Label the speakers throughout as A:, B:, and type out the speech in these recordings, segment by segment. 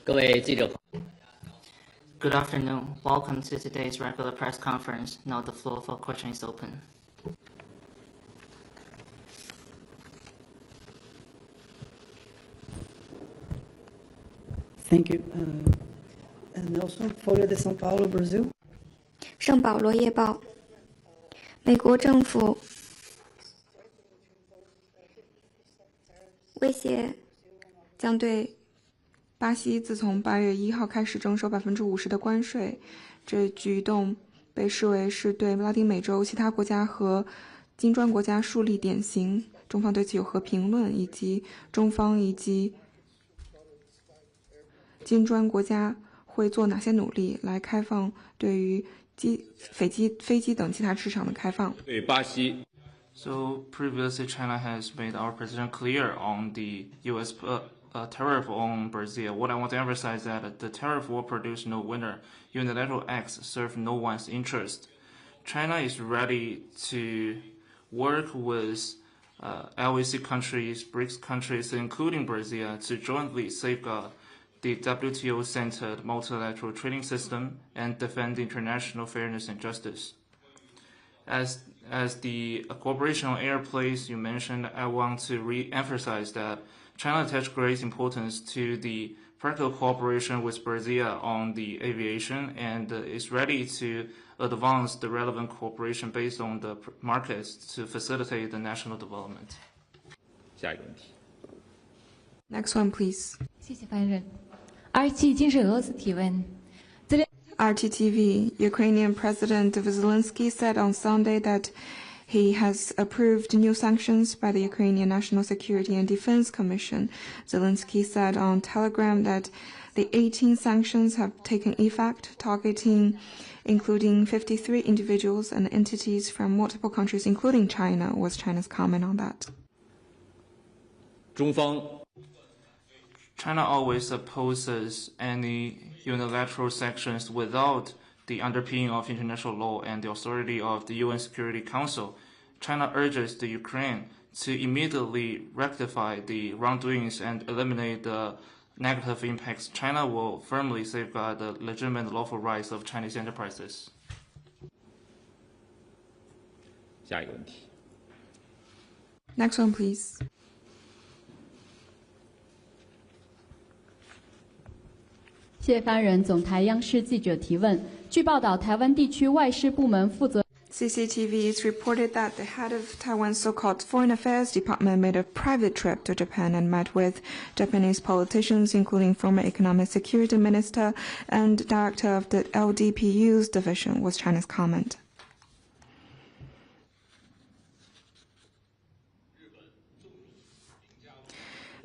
A: 各位记者。
B: Good afternoon. Welcome to today's regular press conference. Now the floor for questions is open.
C: Thank you. Nelson, Folha de São Paulo, Brazil.
D: 圣保罗夜报，美国政府威胁将对巴西自从8月1号开始征收50%的关税，这举动被视为是对拉丁美洲其他国家和金砖国家树立典型。中方对此有何评论，以及中方以及金砖国家会做哪些努力来开放对于飞机等其他市场的开放？
E: 对巴西。
F: So previously, China has made our position clear on the U.S. Tariff on Brazil. What I want to emphasize is that the tariff will produce no winner. Unilateral acts serve no one's interest. China is ready to work with LAC countries, BRICS countries, including Brazil, to jointly safeguard the WTO-centered multilateral trading system and defend international fairness and justice. As the cooperation on air place you mentioned, I want to re-emphasize that China attaches great importance to the practical cooperation with Brazil on the aviation and is ready to advance the relevant cooperation based on the markets to facilitate the national development.
E: 下一个问题。
D: Next one, please.
G: 谢谢发言人。RT 今日俄罗斯提问。
D: RTTV, Ukrainian President Zelensky said on Sunday that he has approved new sanctions by the Ukrainian National Security and Defense Commission. Zelensky said on Telegram that the 18 sanctions have taken effect, targeting including 53 individuals and entities from multiple countries, including China. What's China's comment on that?
E: 中方
F: China always opposes any unilateral sanctions without the underpinning of international law and the authority of the UN Security Council. China urges the Ukraine to immediately rectify the wrongdoings and eliminate the negative impacts. China will firmly safeguard the legitimate lawful rights of Chinese enterprises.
E: 下一个问题。
D: Next one, please.
G: 谢谢发言人。总台央视记者提问：据报道，台湾地区外事部门负责。
D: CCTV is reported that the head of Taiwan's so-called Foreign Affairs Department made a private trip to Japan and met with Japanese politicians, including former Economic Security Minister and Director of the LDPU's division, was China's comment.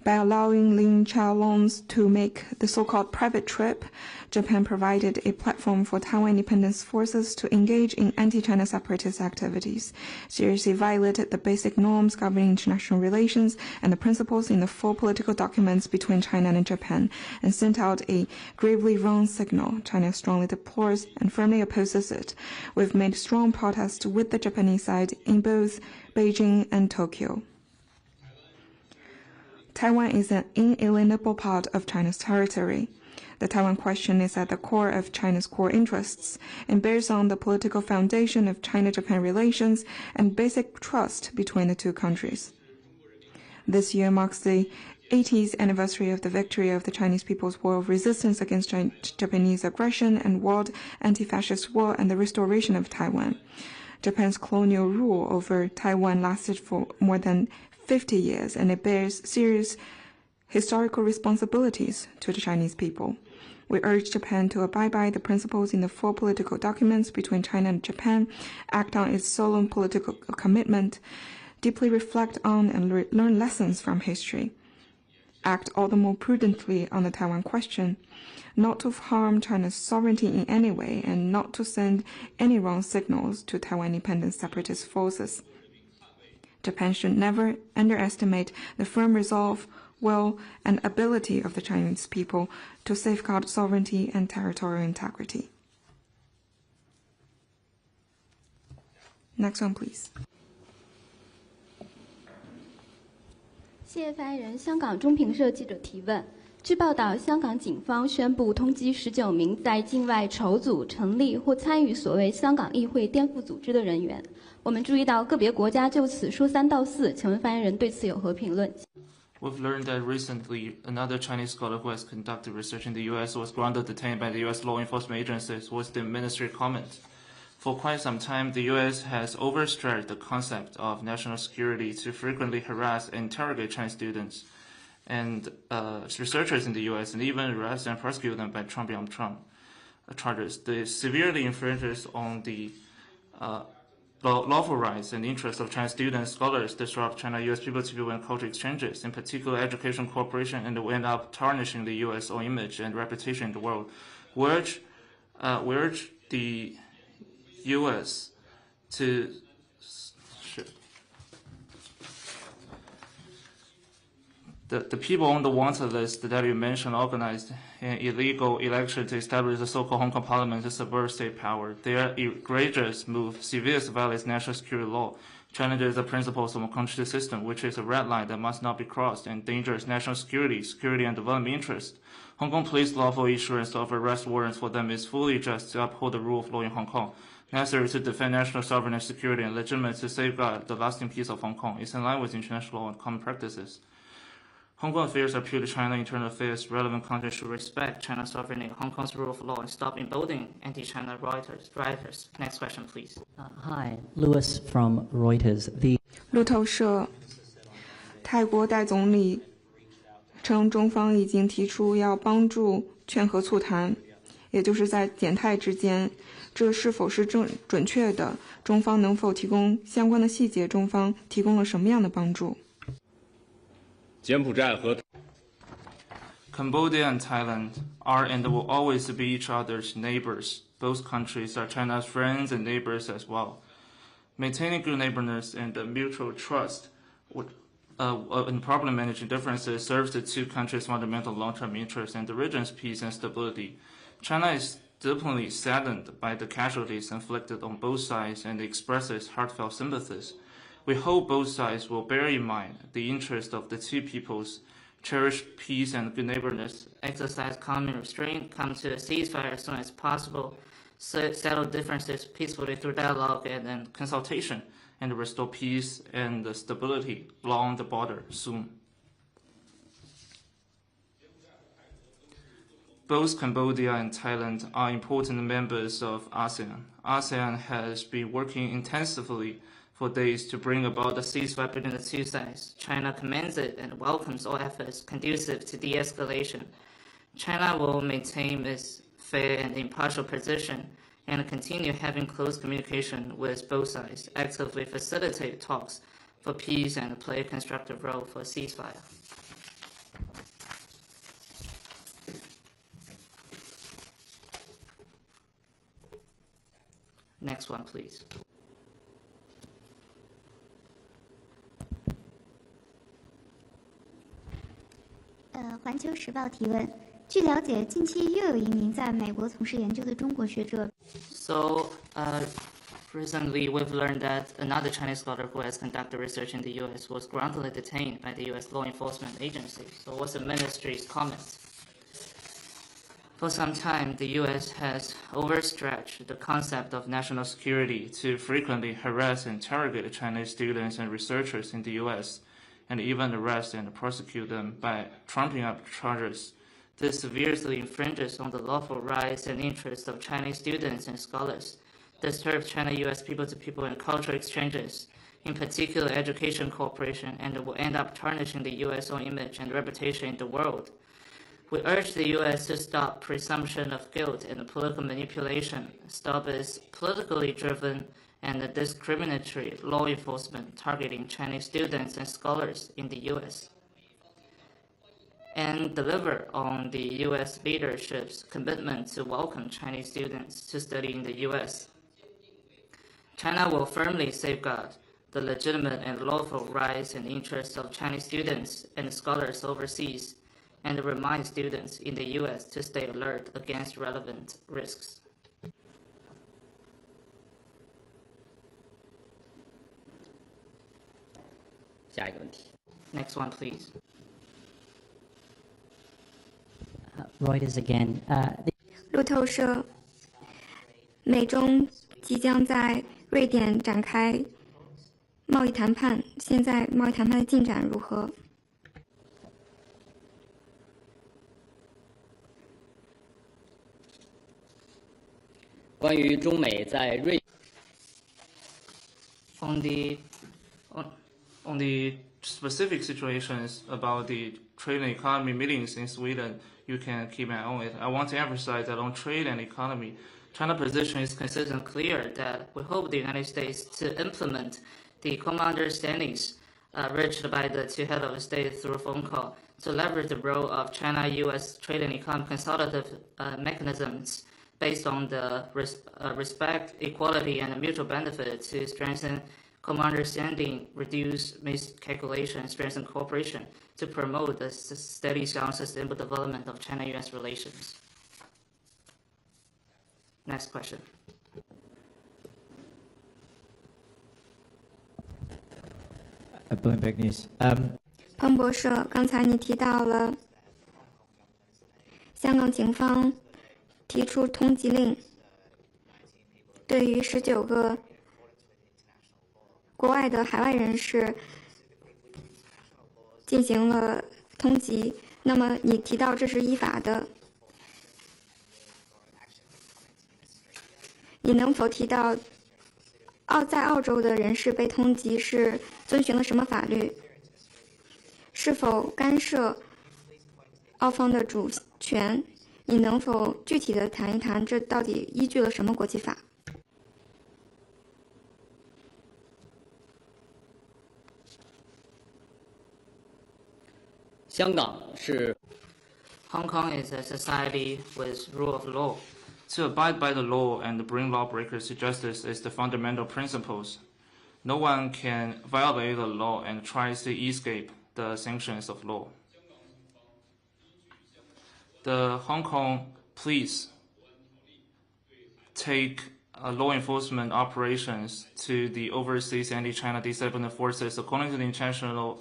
D: By allowing Lin Chaolong to make the so-called private trip, Japan provided a platform for Taiwan independence forces to engage in anti-China separatist activities, seriously violated the basic norms governing international relations and the principles in the four political documents between China and Japan, and sent out a gravely wrong signal. China strongly deplores and firmly opposes it. We've made strong protests with the Japanese side in both Beijing and Tokyo. Taiwan is an inalienable part of China's territory. The Taiwan question is at the core of China's core interests and bears on the political foundation of China-Japan relations and basic trust between the two countries. This year marks the 80th anniversary of the victory of the Chinese People's War of Resistance against Japanese aggression and World Anti-Fascist War and the restoration of Taiwan. Japan's colonial rule over Taiwan lasted for more than 50 years, and it bears serious historical responsibilities to the Chinese people. We urge Japan to abide by the principles in the four political documents between China and Japan, act on its solemn political commitment, deeply reflect on and learn lessons from history, act all the more prudently on the Taiwan question, not to harm China's sovereignty in any way, and not to send any wrong signals to Taiwan independent separatist forces. Japan should never underestimate the firm resolve, will, and ability of the Chinese people to safeguard sovereignty and territorial integrity. Next one, please.
H: 谢谢发言人。香港中评社记者提问：
A: 据报道，香港警方宣布通缉19名在境外筹组、成立或参与所谓香港议会颠覆组织的人员。我们注意到个别国家就此说三道四，请问发言人对此有何评论？
F: We've learned that recently another Chinese scholar who has conducted research in the U.S. was grounded detained by the U.S. law enforcement agencies, was the ministry comment. For quite some time, the U.S. has overstretched the concept of national security to frequently harass and interrogate Chinese students and researchers in the U.S. and even arrest and prosecute them by Trump charges. This severely infringes on the lawful rights and interests of Chinese students and scholars, disrupt China-U.S. people-to-people and cultural exchanges, in particular education cooperation, and will end up tarnishing the U.S. own image and reputation in the world. We urge the U.S. to The people on the wanted list that you mentioned organized an illegal election to establish the so-called Hong Kong Parliament to subvert state power. Their egregious move severely violates national security law, challenges the principles of a country system, which is a red line that must not be crossed, and endangers national security and development interests. Hong Kong police lawful issuance of arrest warrants for them is fully just to uphold the rule of law in Hong Kong, necessary to defend national sovereignty, security, and legitimate to safeguard the lasting peace of Hong Kong. It's in line with international law and common practices. Hong Kong affairs are purely China internal affairs. Relevant countries should respect China's sovereignty, Hong Kong's rule of law, and stop emboldening anti-China rioters. Next question, please.
H: Hi, Lewis from Reuters.
D: 路透社，泰国代总理称，中方已经提出要帮助劝和促谈，也就是在柬泰之间，这是否是准确的？中方能否提供相关的细节？中方提供了什么样的帮助？
E: 柬埔寨和
F: Cambodia and Thailand are and will always be each other's neighbors. Both countries are China's friends and neighbors as well. Maintaining good neighborliness and mutual trust in properly managing differences serves the two countries' fundamental long-term interests and the region's peace and stability. China is deeply saddened by the casualties inflicted on both sides and expresses heartfelt sympathies. We hope both sides will bear in mind the interest of the two peoples, cherish peace and good neighborliness,
B: Exercise common restraint, come to a ceasefire as soon as possible, settle differences peacefully through dialogue and
F: consultation, and restore peace and stability along the border soon. Both Cambodia and Thailand are important members of ASEAN. ASEAN has been working intensively for days to bring about a ceasefire between the two sides. China commends it and welcomes all efforts conducive to de-escalation. China will maintain its fair and impartial position and continue having close communication with both sides, actively facilitate talks for peace and play a constructive role for ceasefire. Next one, please.
I: 环球时报提问：据了解，近期又有一名在美国从事研究的中国学者。
B: So, recently we've learned that another Chinese scholar who has conducted research in the U.S. was wrongfully detained by the U.S. law enforcement agency. So, what's the ministry's comment? For some time, the U.S. has overstretched the concept of national security to frequently harass and interrogate Chinese students and researchers in the U.S. and even arrest and prosecute them by trumping up charges. This severely infringes on the lawful rights and interests of Chinese students and scholars, disturbs China-U.S. people-to-people and cultural exchanges, in particular education cooperation, and will end up tarnishing the U.S. own image and reputation in the world. We urge the U.S. to stop presumption of guilt and political manipulation, stop its politically driven and discriminatory law enforcement targeting Chinese students and scholars in the U.S., and deliver on the U.S. leadership's commitment to welcome Chinese students to study in the U.S. China will firmly safeguard the legitimate and lawful rights and interests of Chinese students and scholars overseas, and remind students in the U.S. to stay alert against relevant risks. Next one, please.
H: Reuters again.
J: 路透社，美中即将在瑞典展开贸易谈判，现在贸易谈判的进展如何？
K: 关于中美在瑞
B: On the specific situations about the trade and economy meetings in Sweden, you can keep an eye on it. I want to emphasize that on trade and economy, China's position is consistent and clear that we hope the United States to implement the common understandings reached by the two heads of state through a phone call to leverage the role of China-U.S. trade and economy consultative mechanisms based on the respect, equality, and mutual benefit to strengthen common understanding, reduce miscalculation, strengthen cooperation to promote the steady, sound, sustainable development of China-U.S. relations. Next question.
L: Bloomberg News.
J: 彭博社，刚才你提到了香港警方提出通缉令，对于19个国外的海外人士进行了通缉。那么你提到这是依法的，你能否提到在澳洲的人士被通缉是遵循了什么法律？是否干涉澳方的主权？你能否具体的谈一谈，这到底依据了什么国际法？
K: 香港是
B: Hong Kong is a society with rule of law. To abide by the law and bring lawbreakers to justice is the fundamental principles. No one can violate the law and tries to escape the sanctions of law. The Hong Kong police take law enforcement operations to the overseas anti-China destabilizing forces according to the international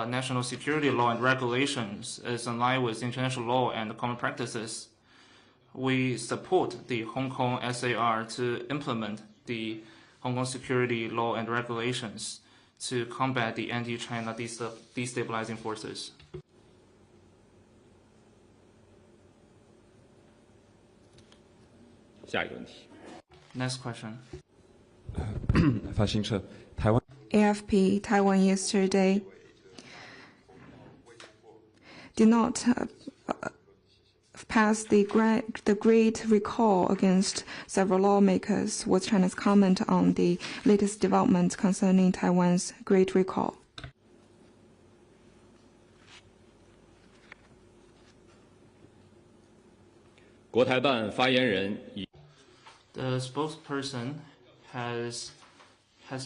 B: national security law and regulations is in line with international law and common practices. We support the Hong Kong SAR to implement the Hong Kong security law and regulations to combat the anti-China destabilizing forces.
E: 下一个问题。
B: Next question.
M: 发行社，台湾
D: AFP Taiwan yesterday did not pass the great recall against several lawmakers. What's China's comment on the latest developments concerning Taiwan's great recall?
B: The spokesperson has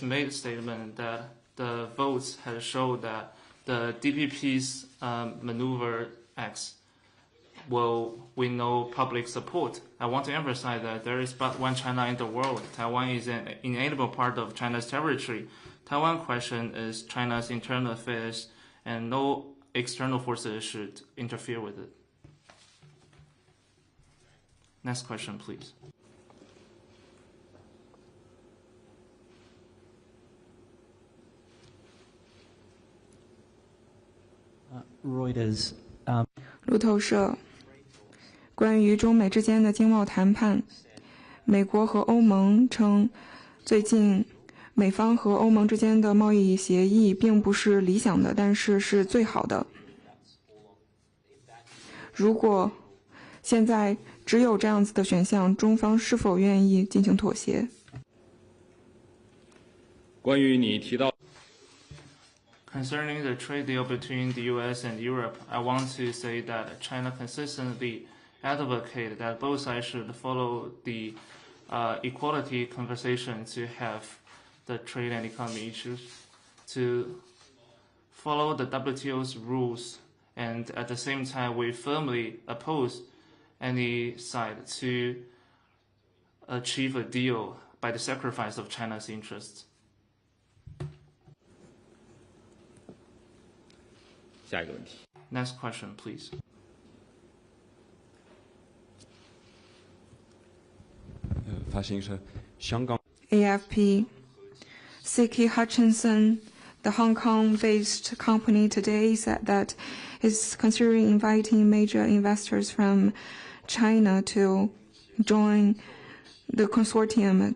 B: made a statement that the votes have showed that the DPP's maneuver acts will win no public support. I want to emphasize that there is but one China in the world. Taiwan is an inalienable part of China's territory. Taiwan question is China's internal affairs, and no external forces should interfere with it. Next question, please.
L: Reuters.
D: 路透社，关于中美之间的经贸谈判，美国和欧盟称，最近美方和欧盟之间的贸易协议并不是理想的，但是是最好的。如果现在只有这样子的选项，中方是否愿意进行妥协？
E: 关于你提到
B: Concerning the trade deal between the U.S. and Europe, I want to say that China consistently advocated that both sides should follow the equality conversation to have the trade and economy issues, to follow the WTO's rules, and at the same time we firmly oppose any side to achieve a deal by the sacrifice of China's interests.
E: 下一个问题。
B: Next question, please.
M: 发行社香港
D: AFP. C.K. Hutchinson, the Hong Kong-based company, today said that it's considering inviting major investors from China to join the consortium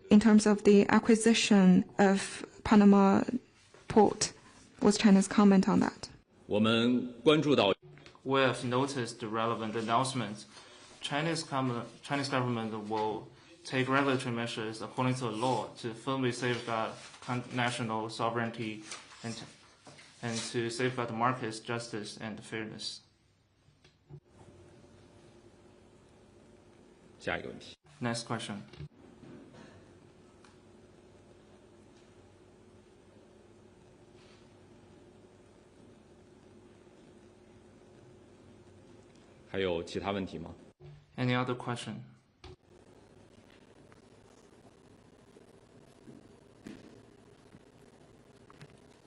D: in terms of the acquisition of Panama Port. What's China's comment on that?
E: 我们关注到
B: We have noticed the relevant announcements. Chinese government will take regulatory measures according to the law to firmly safeguard national sovereignty and to safeguard the market's justice and fairness.
E: 下一个问题。
B: Next question.
E: 「还有其他问题吗？
B: Any other question?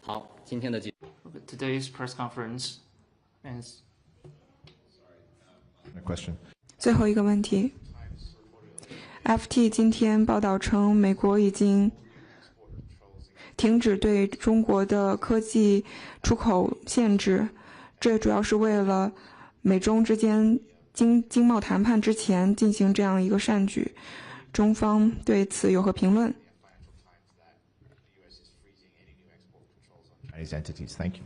K: 好，今天的记。
B: Today's press conference ends.
N: Question.
D: 最后一个问题 ，FT 今天报道称，美国已经停止对中国的科技出口限制，这主要是为了美中之间经贸谈判之前进行这样一个善举。中方对此有何评论？
N: Chinese entities. Thank you.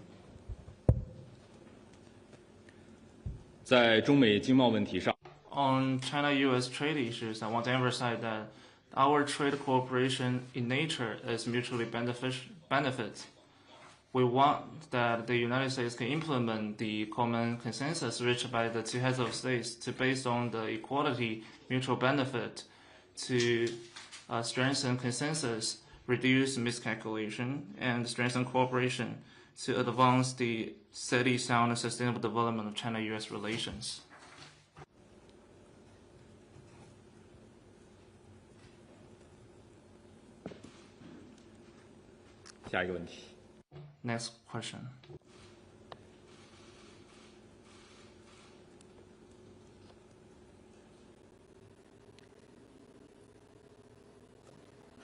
E: 在中美经贸问题上，
B: On China-U.S. trade issues, I want to emphasize that our trade cooperation in nature is mutually benefits. We want that the United States can implement the common consensus reached by the two heads of states to based on the equality, mutual benefit, to strengthen consensus, reduce miscalculation, and strengthen cooperation to advance the steady, sound, and sustainable development of China-U.S. relations.
E: 下一个问题。
B: Next question.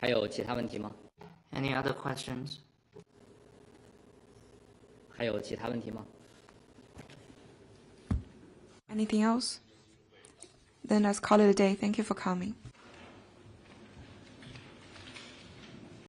K: 还有其他问题吗？
B: Any other questions?
K: 还有其他问题吗？
D: Anything else? Then let's call it a day. Thank you for coming.